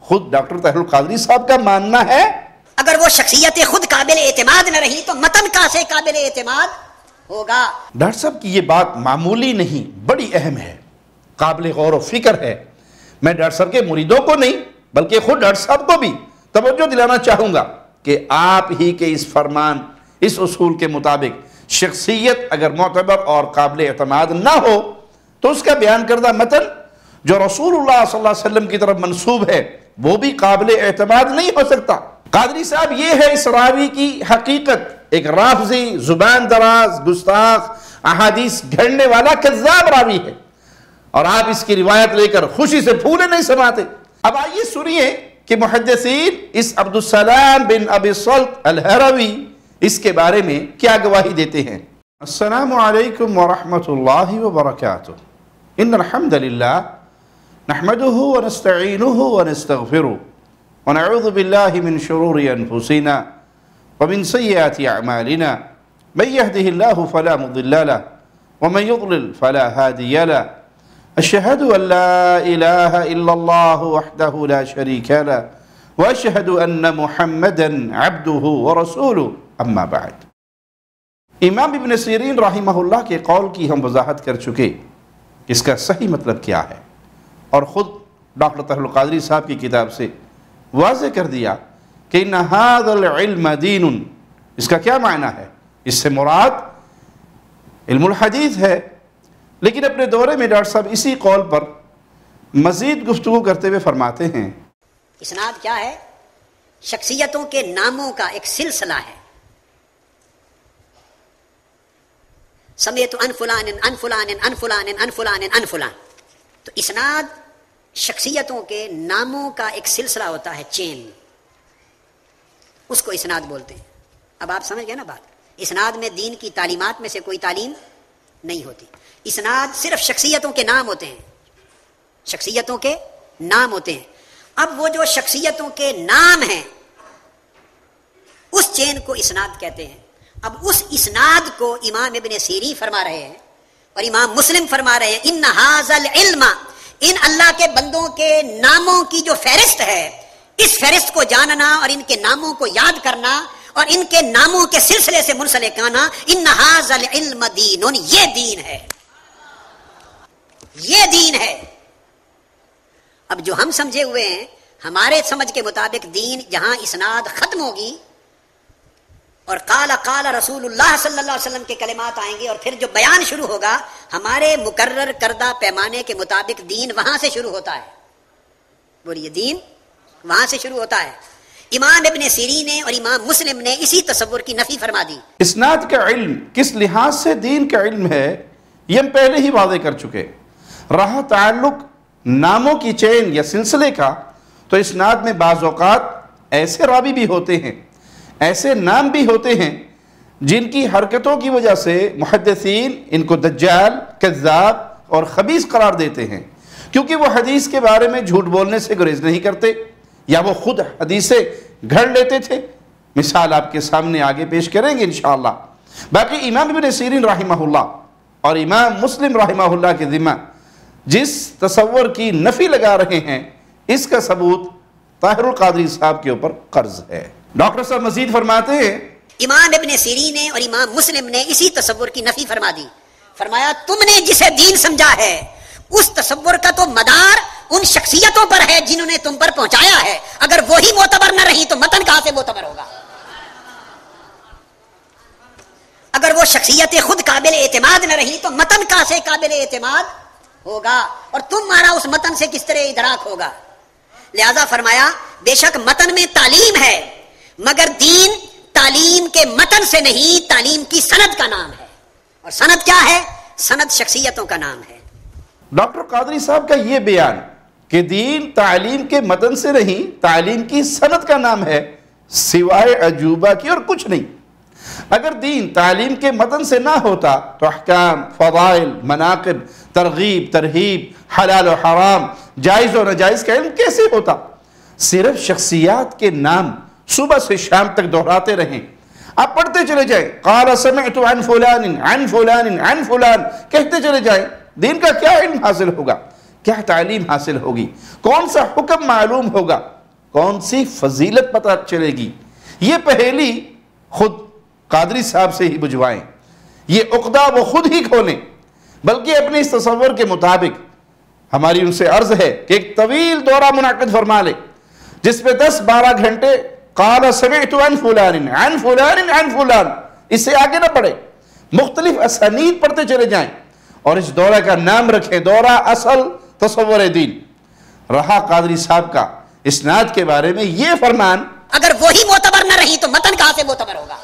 خود ڈاکٹر طاہر القادری صاحب کا ماننا ہے اگر وہ شخصیت خود قابل اعتماد نہ رہی تو متن کہاں سے قابل اعتماد ہوگا؟ ڈاکٹر صاحب کی یہ بات معمولی نہیں، بڑی اہم ہے، قابل غور و فکر ہے۔ میں ڈاکٹر صاحب کے مریدوں کو نہیں بلکہ خود ڈاکٹر صاحب کو بھی توجہ دلانا چاہوں گا کہ آپ ہی کے اس فرمان، اس اصول کے مطابق شخصیت اگر معتبر اور قابل اعتماد نہ ہو تو اس کا بیان کردہ متن جو رسول اللہ صلی اللہ علیہ وسلم کی طرف منسوب ہے وہ بھی قابل اعتماد نہیں ہو سکتا۔ قادری صاحب یہ ہے اس راوی کی حقیقت، ایک رافضی، زبان دراز، گستاخ، احادیث گھڑنے والا کذاب راوی ہے، اور آپ اس کی روایت لے کر خوشی سے پھولے نہیں سماتے۔ اب آئیے سنیے کہ محدثین اس عبدالسلام بن ابی الصلت الہروی اس کے بارے میں کیا گواہی دیتے ہیں۔ السلام علیکم ورحمۃ اللہ وبرکاتہ۔ ان الحمد للہ نحمده ونستعینه ونستغفره ونعوذ باللہ من شرور انفسنا ومن سیئات اعمالنا من يهده الله فلا مضل له ومن يضلل فلا هادي له اشهد ان لا اله الا الله وحده لا شريك له واشهد ان محمدا عبده ورسوله اما بعد۔ امام ابن سیرین رحمہ اللہ کے قول کی ہم وضاحت کر چکے، اس کا صحیح مطلب کیا ہے، اور خود ڈاکٹر طاہر القادری صاحب کی کتاب سے واضح کر دیا کہ ان هذا العلم دین، اس کا کیا معنی ہے؟ اس سے مراد علم الحدیث ہے۔ لیکن اپنے دورے میں ڈاکٹر صاحب اسی قول پر مزید گفتگو کرتے ہوئے فرماتے ہیں اسناد کیا ہے؟ شخصیتوں کے ناموں کا ایک سلسلہ ہے۔ سمیت ان فلان ان فلان ان فلان ان فلان ان فلان، تو اسناد شخصیتوں کے ناموں کا ایک سلسلہ ہوتا ہے، چین، اس کو اسناد بولتے ہیں۔ اب آپ سمجھ گئے نا بات؟ اسناد میں دین کی تعلیمات میں سے کوئی تعلیم نہیں ہوتی، اسناد صرف شخصیتوں کے نام ہوتے ہیں، شخصیتوں کے نام ہوتے ہیں۔ اب وہ جو شخصیتوں کے نام ہیں اس چین کو اسناد کہتے ہیں۔ اب اس اسناد کو امام ابن سیرین فرما رہے ہیں اور امام مسلم فرما رہے ہیں ان ھذا العلم، ان اللہ کے بندوں کے ناموں کی جو فہرست ہے، اس فہرست کو جاننا اور ان کے ناموں کو یاد کرنا اور ان کے ناموں کے سلسلے سے منسلک آنا، ان ھذا العلم دین، یہ دین ہے، یہ دین ہے۔ اب جو ہم سمجھے ہوئے ہیں، ہمارے سمجھ کے مطابق دین جہاں اسناد ختم ہوگی اور قال رسول اللہ صلی اللہ علیہ وسلم کے کلمات آئیں گے اور پھر جو بیان شروع ہوگا، ہمارے مقرر کردہ پیمانے کے مطابق دین وہاں سے شروع ہوتا ہے۔ بولیے، دین وہاں سے شروع ہوتا ہے۔ امام ابن سیرین نے اور امام مسلم نے اسی تصور کی نفی فرما دی۔ اسناد کا علم کس لحاظ سے دین کا علم ہے یہ ہم پہلے ہی واضح کر چکے۔ رہا تعلق ناموں کی چین یا سلسلے کا، تو اسناد میں بعض اوقات ایسے راوی بھی ہوتے ہیں، ایسے نام بھی ہوتے ہیں جن کی حرکتوں کی وجہ سے محدثین ان کو دجال، کذاب اور خبیث قرار دیتے ہیں، کیونکہ وہ حدیث کے بارے میں جھوٹ بولنے سے گریز نہیں کرتے، یا وہ خود حدیثیں گھڑ لیتے تھے۔ مثال آپ کے سامنے آگے پیش کریں گے انشاءاللہ۔ باقی امام ابن سیرین رحمہ اللہ اور امام مسلم رحمہ اللہ کے ذمہ جس تصور کی نفی لگا رہے ہیں، اس کا ثبوت طاہر القادری صاحب کے اوپر قرض ہے۔ ڈاکٹر صاحب مزید فرماتے ہیں امام ابن سیرین نے اور امام مسلم نے اسی تصور کی نفی فرما دی۔ فرمایا تم نے جسے دین سمجھا ہے اس تصور کا تو مدار ان شخصیتوں پر ہے جنہوں نے تم پر پہنچایا ہے، اگر وہی معتبر نہ رہی تو متن کہاں سے معتبر ہوگا؟ اگر وہ شخصیت خود قابل اعتماد نہ رہی تو متن کہاں سے قابل اعتماد ہوگا؟ اور تمہارا اس متن سے کس طرح ادراک ہوگا؟ لہذا فرمایا بے شک متن میں تعلیم ہے، مگر دین تعلیم کے متن سے نہیں، تعلیم کی سند کا نام ہے، اور سند کیا ہے؟ سند شخصیتوں کا نام ہے۔ ڈاکٹر قادری صاحب کا یہ بیان کہ دین تعلیم کے متن سے نہیں، تعلیم کی سند کا نام ہے، سوائے عجوبہ کی اور کچھ نہیں۔ اگر دین تعلیم کے متن سے نہ ہوتا تو احکام، فضائل، مناقب، ترغیب، ترہیب، حلال و حرام، جائز و ناجائز کا علم کیسے ہوتا؟ صرف شخصیات کے نام صبح سے شام تک دہراتے رہیں، آپ پڑھتے چلے جائیں، قال سمعت عن فلان عن فلان عن فلان کہتے چلے جائیں، دین کا کیا علم حاصل ہوگا؟ کیا تعلیم حاصل ہوگی؟ کون سا حکم معلوم ہوگا؟ کون سی فضیلت پتہ چلے گی؟ یہ پہیلی خود قادری صاحب سے ہی بجھوائیں، یہ عقدہ وہ خود ہی کھولیں، بلکہ اپنے اس تصور کے مطابق ہماری ان سے عرض ہے کہ ایک طویل دورہ منعقد فرما لے جس پہ 10-12 گھنٹے قال سمعت عن فلان عن فلان عن فلان، اس سے آگے نہ پڑھے، مختلف اسانید پڑھتے چلے جائیں، اور اس دورہ کا نام رکھیں دورہ اصل تصور دین۔ رہا قادری صاحب کا اسناد کے بارے میں یہ فرمان، اگر وہی معتبر نہ رہی تو متن کہاں سے معتبر ہوگا؟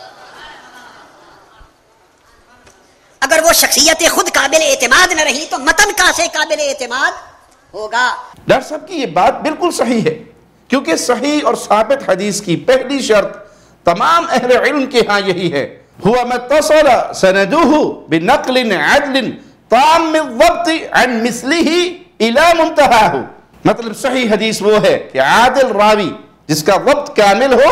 اگر وہ شخصیت خود قابل اعتماد نہ رہی تو متن کہاں سے قابل اعتماد ہوگا؟ ڈاکٹر صاحب کی یہ بات بالکل صحیح ہے، کیونکہ صحیح اور ثابت حدیث کی پہلی شرط تمام اہل علم کے ہاں یہی ہے، ہوا متصل سندہ بنقل عدل تام الضبط عن مثلہ الى منتہاہ، مطلب صحیح حدیث وہ ہے کہ عادل راوی جس کا ضبط کامل ہو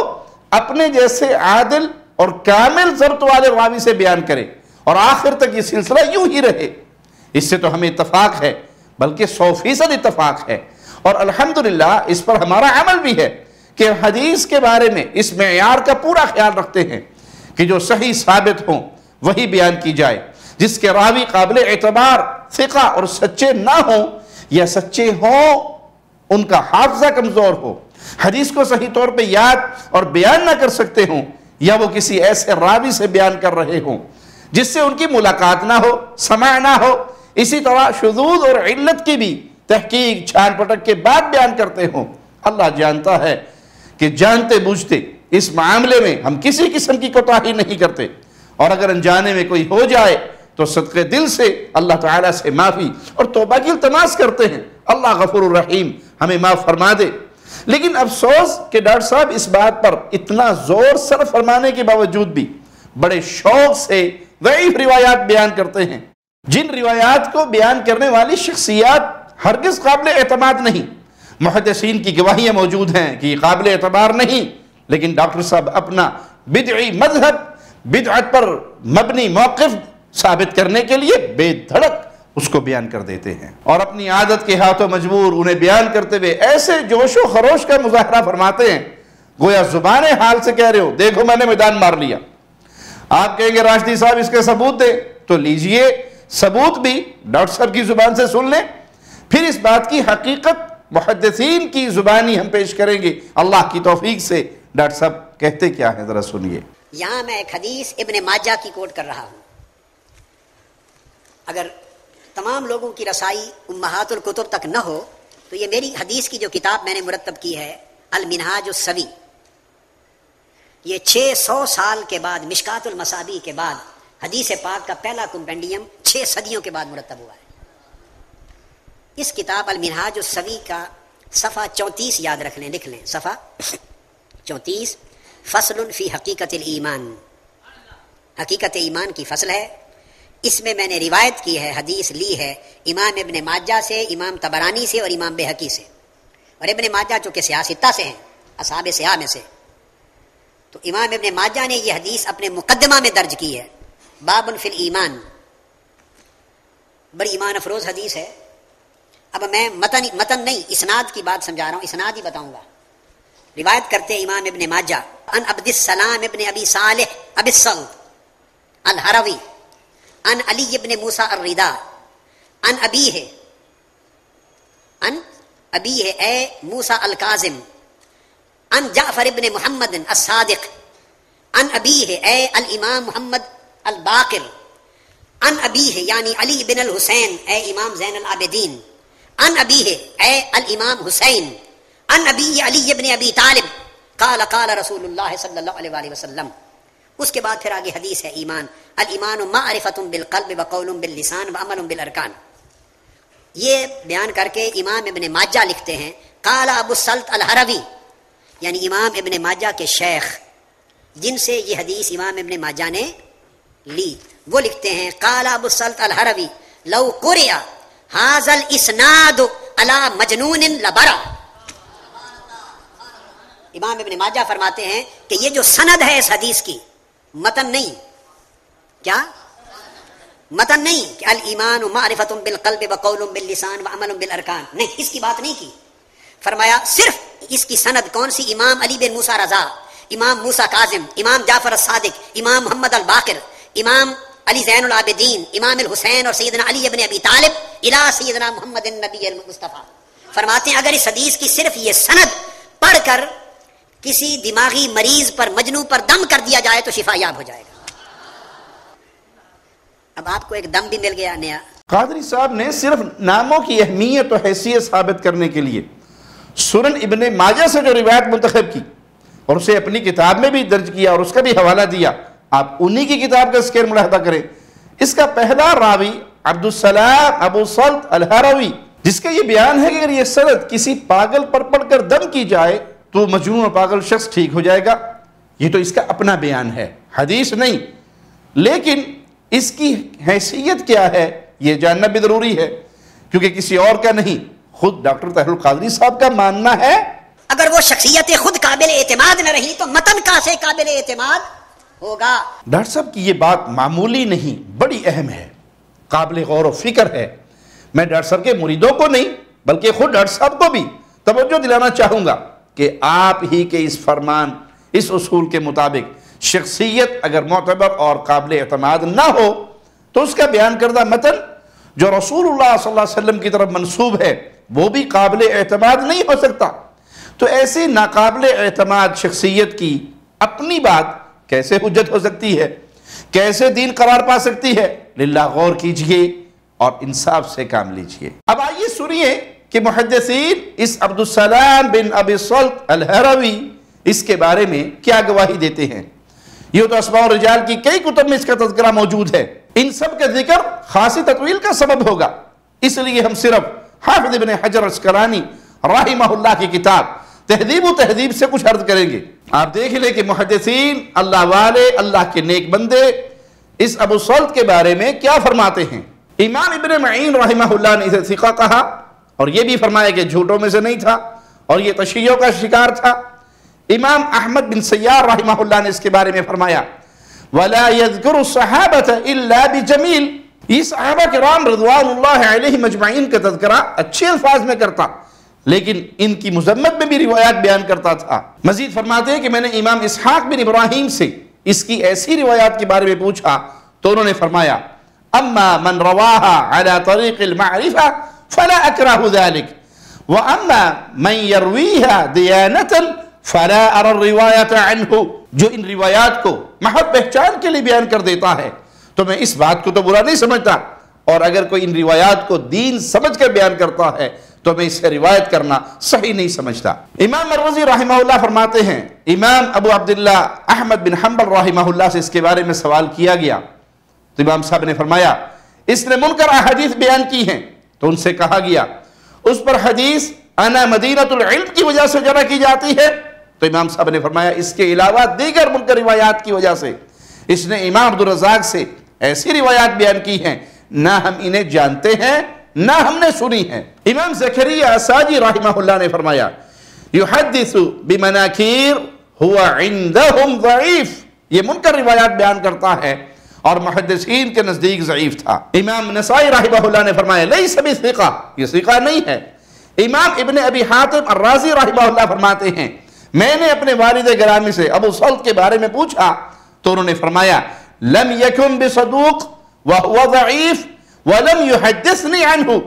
اپنے جیسے عادل اور کامل ضبط والے راوی سے بیان کرے اور آخر تک یہ سلسلہ یوں ہی رہے۔ اس سے تو ہمیں اتفاق ہے، بلکہ 100% اتفاق ہے، اور الحمدللہ اس پر ہمارا عمل بھی ہے کہ حدیث کے بارے میں اس معیار کا پورا خیال رکھتے ہیں کہ جو صحیح ثابت ہوں وہی بیان کی جائے، جس کے راوی قابل اعتبار ثقہ اور سچے نہ ہوں، یا سچے ہوں ان کا حافظہ کمزور ہو، حدیث کو صحیح طور پہ یاد اور بیان نہ کر سکتے ہوں، یا وہ کسی ایسے راوی سے بیان کر رہے ہوں جس سے ان کی ملاقات نہ ہو، سماع نہ ہو، اسی طرح شذوذ اور علت کی بھی تحقیق چھان پٹک کے بعد بیان کرتے ہوں۔ اللہ جانتا ہے کہ جانتے بوجھتے اس معاملے میں ہم کسی قسم کی کوتاہی نہیں کرتے، اور اگر انجانے میں کوئی ہو جائے تو صدقے دل سے اللہ تعالیٰ سے معافی اور توبہ کی التماس کرتے ہیں، اللہ غفور الرحیم ہمیں معاف فرما دے۔ لیکن افسوس کہ ڈاکٹر صاحب اس بات پر اتنا زور صرف فرمانے کے باوجود بھی بڑے شوق سے ضعیف روایات بیان کرتے ہیں، جن روایات کو بیان کرنے والی شخصیات ہرگز قابل اعتماد نہیں۔ محدثین کی گواہیاں موجود ہیں کہ یہ قابل اعتبار نہیں، لیکن ڈاکٹر صاحب اپنا بدعی مذہب، بدعت پر مبنی موقف ثابت کرنے کے لیے بے دھڑک اس کو بیان کر دیتے ہیں، اور اپنی عادت کے ہاتھوں مجبور انہیں بیان کرتے ہوئے ایسے جوش و خروش کا مظاہرہ فرماتے ہیں گویا زبان حال سے کہہ رہے ہو دیکھو میں نے میدان مار لیا۔ آپ کہیں گے راشدی صاحب اس کے ثبوت دیں، تو لیجئے ثبوت بھی ڈاکٹر صاحب کی زبان سے سن لیں، پھر اس بات کی حقیقت محدثین کی زبانی ہم پیش کریں گے اللہ کی توفیق سے۔ ڈاکٹر صاحب کہتے کیا ہیں ذرا سنیے۔ یہاں میں ایک حدیث ابن ماجہ کی کوٹ کر رہا ہوں۔ اگر تمام لوگوں کی رسائی امہات الکتب تک نہ ہو تو یہ میری حدیث کی جو کتاب میں نے مرتب کی ہے المنہاج السوی، یہ 600 سال کے بعد مشکات المصابیح کے بعد حدیث پاک کا پہلا کمپینڈیم 6 صدیوں کے بعد مرتب ہوا ہے۔ اس کتاب المنہاج السوی کا صفحہ 34 یاد رکھ لیں، لکھ لیں صفحہ 34، فصل فی حقیقت الایمان، حقیقت ایمان کی فصل ہے۔ اس میں میں نے روایت کی ہے، حدیث لی ہے امام ابن ماجہ سے، امام طبرانی سے اور امام بہقی سے، اور ابن ماجہ چونکہ سیاستہ سے ہیں، اصحاب سیاہ میں سے، تو امام ابن ماجہ نے یہ حدیث اپنے مقدمہ میں درج کی ہے، باب فی الایمان، بڑی ایمان افروز حدیث ہے۔ اب میں متن نہیں اسناد کی بات سمجھا رہا ہوں، اسناد ہی بتاؤں گا۔ روایت کرتے امام ابن ماجہ ان عبد السلام ابن ابی صالح ابی الصلت الحروی ان علی ابن موسیٰ الردا ان ابیہ اے موسیٰ الکاظم ان جعفر ابن محمد الصادق ان ابیہ اے الامام محمد الباقر ان ابیہ یعنی علی بن الحسین اے امام زین العابدین ان ابیہ اے الامام حسین ان ابی علی ابن ابی طالب قال قال رسول اللہ صلی اللہ علیہ وآلہ وسلم۔ اس کے بعد پھر آگے حدیث ہے ایمان، الایمان معرفۃ بالقلب وقول باللسان وعمل بالارکان۔ یہ بیان کر کے امام ابن ماجہ لکھتے ہیں قال ابو السلط الحروی، یعنی امام ابن ماجہ کے شیخ جن سے یہ حدیث امام ابن ماجہ نے لی، وہ لکھتے ہیں قال ابو السلط الحروی لو قرئ ھذا الاسناد علی مجنون لبرا۔ امام ابن ماجہ فرماتے ہیں کہ یہ جو سند ہے اس حدیث کی، متن نہیں، کیا متن نہیں کہ الایمان معرفۃ بالقلب وقول باللسان وعمل بالارکان، نہیں، اس کی بات نہیں کی۔ فرمایا صرف اس کی سند کون سی؟ امام علی بن موسیٰ رضا، امام موسیٰ کاظم، امام جعفر الصادق، امام محمد الباقر، امام علی زین العابدین، امام الحسین اور سیدنا علی ابن ابی طالب الى سیدنا محمد النبی المصطفیٰ۔ فرماتے ہیں اگر اس حدیث کی صرف یہ سند پڑھ کر کسی دماغی مریض پر، مجنوں پر دم کر دیا جائے تو شفا یاب ہو جائے گا۔ اب آپ کو ایک دم بھی مل گیا نیا۔ قادری صاحب نے صرف ناموں کی اہمیت و حیثیت ثابت کرنے کے لیے سنن ابن ماجہ سے جو روایت منتخب کی اور اسے اپنی کتاب میں بھی درج کیا اور اس کا بھی حوالہ دیا، آپ انہی کی کتاب کا اسکیر ملاحظہ کریں۔ اس کا پہلا راوی عبدالسلام ابو صلت الہروی، جس کا یہ بیان ہے کہ اگر یہ سند کسی پاگل پر پڑھ کر دم کی جائے تو مجنون اور پاگل شخص ٹھیک ہو جائے گا، یہ تو اس کا اپنا بیان ہے، حدیث نہیں۔ لیکن اس کی حیثیت کیا ہے یہ جاننا بھی ضروری ہے، کیونکہ کسی اور کا نہیں، خود ڈاکٹر طاہر القادری صاحب کا ماننا ہے۔ اگر وہ شخصیت خود قابل اعتماد نہ رہی تو متن کیسے قابل اعتماد ہوگا؟ ڈاکٹر صاحب کی یہ بات معمولی نہیں، بڑی اہم ہے، قابل غور و فکر ہے۔ میں ڈاکٹر صاحب کے مریدوں کو نہیں بلکہ خود ڈاکٹر صاحب کو بھی توجہ دلانا چاہوں گا کہ آپ ہی کے اس فرمان، اس اصول کے مطابق شخصیت اگر معتبر اور قابل اعتماد نہ ہو تو اس کا بیان کردہ متن جو رسول اللہ صلی اللہ علیہ وسلم کی طرف منسوب ہے وہ بھی قابل اعتماد نہیں ہو سکتا۔ تو ایسی ناقابل اعتماد شخصیت کی اپنی بات کیسے حجت ہو سکتی ہے، کیسے دین قرار پا سکتی ہے؟ للہ غور کیجئے اور انصاف سے کام لیجئے۔ اب آئیے سنیے کہ محدثین اس عبدالسلام بن ابی صلت الہروی اس کے بارے میں کیا گواہی دیتے ہیں۔ یہ تو اسماء الرجال کی کئی کتب میں اس کا تذکرہ موجود ہے، ان سب کا ذکر خاصی تطویل کا سبب ہوگا، اس لیے ہم صرف حافظ ابن حجر عسقلانی رحمہ اللہ کی کتاب تہذیب و تہذیب سے کچھ عرض کریں گے۔ آپ دیکھ لیں کہ محدثین، اللہ والے، اللہ کے نیک بندے اس ابو صلت کے بارے میں کیا فرماتے ہیں۔ امام ابن معین رحمہ اللہ نے اسے ثقہ کہا اور یہ بھی فرمایا کہ جھوٹوں میں سے نہیں تھا اور یہ تشیعوں کا شکار تھا۔ امام احمد بن سیار رحمہ اللہ نے اس کے بارے میں فرمایا وَلَا يَذْكُرُ الصَّحَابَةَ إِلَّا بِجَمِيلٍ، یہ صحابہ کرام رضوان اللہ علیہ مجمعین کا تذکرہ اچھے الفاظ میں کرتا لیکن ان کی مذمت میں بھی روایات بیان کرتا تھا۔ مزید فرماتے ہیں کہ میں نے امام اسحاق بن ابراہیم سے اس کی ایسی روایات کے بارے میں پوچھا تو انہوں نے فرمایا اما من رواها على طریق المعرفہ فلا اکرہ ذلك واما من یرویها دیانة فلا ارى الروایت عنہ، جو ان روایات کو محض پہچان کے لیے بیان کر دیتا ہے تو میں اس بات کو تو برا نہیں سمجھتا، اور اگر کوئی ان روایات کو دین سمجھ کر بیان کرتا ہے تو میں اس سے روایت کرنا صحیح نہیں سمجھتا۔ امام مروزی رحمہ اللہ فرماتے ہیں امام ابو عبداللہ احمد بن حنبل رحمہ اللہ سے اس کے بارے میں سوال کیا گیا تو امام صاحب نے فرمایا اس نے منکر احادیث بیان کی ہیں، تو ان سے کہا گیا اس پر حدیث انا مدینۃ العلم کی وجہ سے جمع کی جاتی ہے، تو امام صاحب نے فرمایا اس کے علاوہ دیگر منکر روایات کی وجہ سے اس نے امام عبدالرزاق سے ایسی روایات بیان کی ہیں نہ ہم انہیں جانتے ہیں نہ ہم نے سنی ہیں۔ امام زکریا اساجی رحمہ اللہ نے فرمایا یحدث بمناکیر هو عندهم ضعیف، یہ منکر روایات بیان کرتا ہے اور محدثین کے نزدیک ضعیف تھا۔ امام نسائی رحمہ اللہ نے فرمایا لیس بثقہ، یہ ثقہ نہیں ہے۔ امام ابن ابی حاتم الرازی رحمہ اللہ فرماتے ہیں میں نے اپنے والد گرامی سے ابو صلت کے بارے میں پوچھا تو انہوں نے فرمایا لم یکن بصدوق وهو ضعیف ولم يحدثنی عنہ،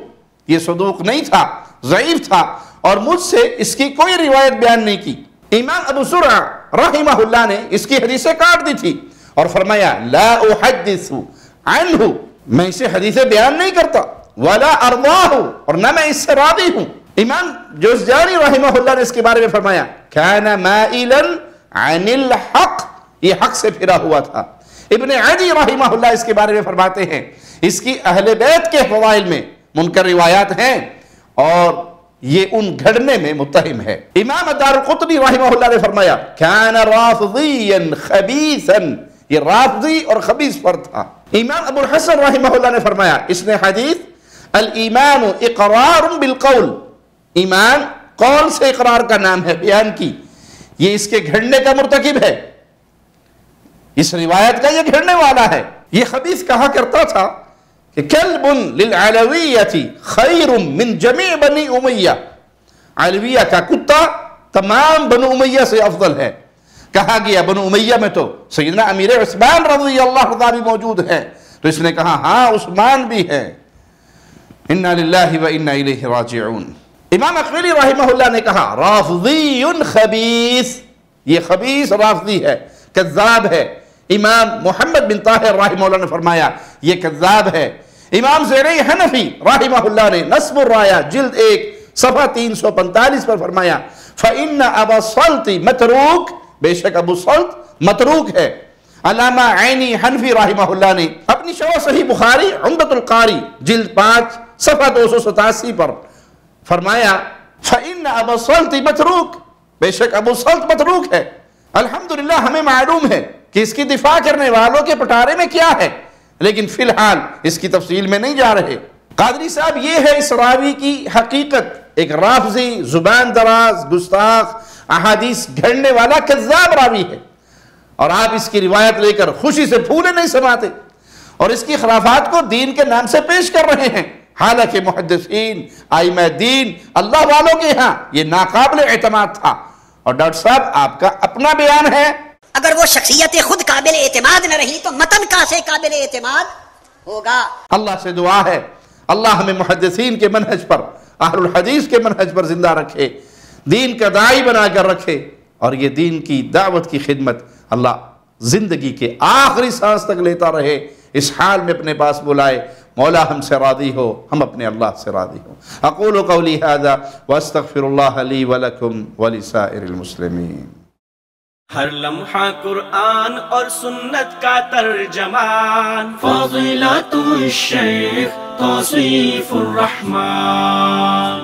یہ صدوق نہیں تھا، ضعیف تھا اور مجھ سے اس کی کوئی روایت بیان نہیں کی۔ امام ابو زرع رحمہ اللہ نے اس کی حدیثیں کاٹ دی تھی اور فرمایا لا احدث عنہ، میں اسے حدیثیں بیان نہیں کرتا، ولا ارضاہ، اور نہ میں اس سے راضی ہوں۔ امام جوزجانی رحمہ اللہ نے اس کے بارے میں فرمایا کان مائلا عن الحق، یہ حق سے پھرا ہوا تھا۔ ابن عدی رحمہ اللہ اس کے بارے میں فرماتے ہیں اس کی اہل بیت کے فضائل میں منکر روایات ہیں اور یہ ان گھڑنے میں متہم ہے۔ امام دارقطنی رحمہ اللہ نے فرمایا کان رافضیا خبیثا، یہ رافضی اور خبیث فرد تھا۔ امام ابو الحسن رحمہ اللہ نے فرمایا اس نے حدیث الایمان اقرار بالقول، ایمان قول سے اقرار کا نام ہے، بیان کی، یہ اس کے گھڑنے کا مرتکب ہے، اس روایت کا یہ گھڑنے والا ہے۔ یہ خبیث کہا کرتا تھا کہ کلب للعلویہ خیر من جمیع بنی امیہ، علویہ کا کتا تمام بنو امیہ سے افضل ہے. کہا گیا بنو امیہ میں تو سیدنا امیر عثمان رضی اللہ عنہ بھی موجود ہیں، تو اس نے کہا ہاں عثمان بھی ہے. انا للہ و انا الیہ راجعون. امام اقیلی رحمہ اللہ نے کہا رافضی خبیث، یہ خبیث رافضی ہے، کذاب ہے. امام محمد بن طاہر رحمہ اللہ نے فرمایا یہ کذاب ہے. امام زیرعی حنفی رحمہ اللہ نے نصب الرایہ جلد 1 صفحہ 345 پر فرمایا فَإِنَّ أَبَا الصَّلْتِ مَتْرُوک، بے شک ابو صلت متروک ہے. علامہ عینی حنفی رحمہ اللہ نے اپنی شرح صحیح بخاری عمدۃ القاری جلد 5 صفحہ 287 پر فرمایا فَإِنَّ أَبَا الصَّلْتِ مَتْرُوک، بے شک ابو صلت متروک ہے. الحمدللہ ہمیں معلوم ہے کہ اس کی دفاع کرنے والوں کے پٹارے میں کیا ہے، لیکن فی الحال اس کی تفصیل میں نہیں جا رہے. قادری صاحب یہ ہے اس راوی کی حقیقت، ایک رافضی، زبان دراز، گستاخ، احادیث گھڑنے والا کذاب راوی ہے، اور آپ اس کی روایت لے کر خوشی سے پھولے نہیں سماتے اور اس کی خرافات کو دین کے نام سے پیش کر رہے ہیں، حالانکہ محدثین، ائمہ دین، اللہ والوں کے ہاں یہ ناقابل اعتماد تھا. اور ڈاکٹر صاحب آپ کا اپنا بیان ہے، اگر وہ شخصیت خود قابل اعتماد نہ رہی تو متن کا سے قابل اعتماد ہوگا. اللہ سے دعا ہے اللہ ہمیں محدثین کے منہج پر، اہل الحدیث کے منہج پر زندہ رکھے، دین کا داعی بنا کر رکھے، اور یہ دین کی دعوت کی خدمت اللہ زندگی کے آخری سانس تک لیتا رہے، اس حال میں اپنے پاس بلائے. مولا ہم سے راضی ہو، ہم اپنے اللہ سے راضی ہو. اقول قولی ھذا واستغفر اللہ لی ولکم ولسائر المسلمین. ہر لمحہ قرآن اور سنت کا ترجمان، فضیلت الشیخ توصیف الرحمان.